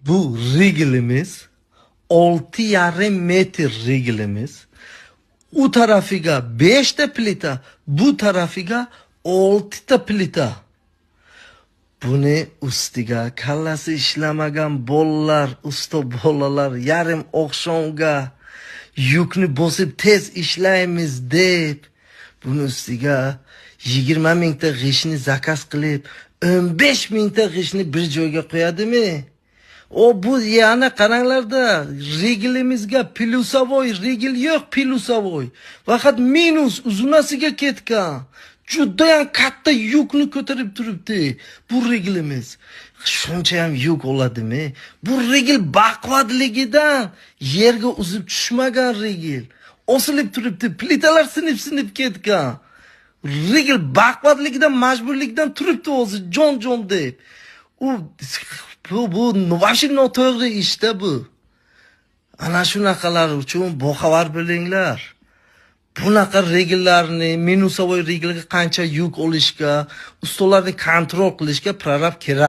Bu reglimiz 6,5 metr reglimiz. U tarafiga 5 ta plita, bu tarafiga 6 ta plita. Buni ustiga kallasi ishlamagan bolalar, usta bolalar yarim oqshomga yukni bosib tez ishlaymiz deb buni ustiga 20 mingta g'ishtni zakaz qilib 15 mingta g'ishtni bir joyga qo'yadimi? Bu yana qaranglarda reglimizga plyusavoy regl yo'q, plyusavoy. Faqat minus uzunasiga ketgan. Judayam katta yukni ko'tarib turibdi bu reglimiz. Shuncha ham yuk oladimi? Bu regl baquvvatligidan yerga uzib tushmagan regl. Osilib turibdi, plitalar sinib ketgan. Regl baquvvatligidan majburlikdan turibdi o'zi jon deb. Bu vashi noto'g'ri ishda bu. Ana shunaqalar uchun boxabar bo'linglar. Bunaqa regllarni, minusavoy reglga qancha yuk olishga, ustolarni kontrol qilishga prorab kerak.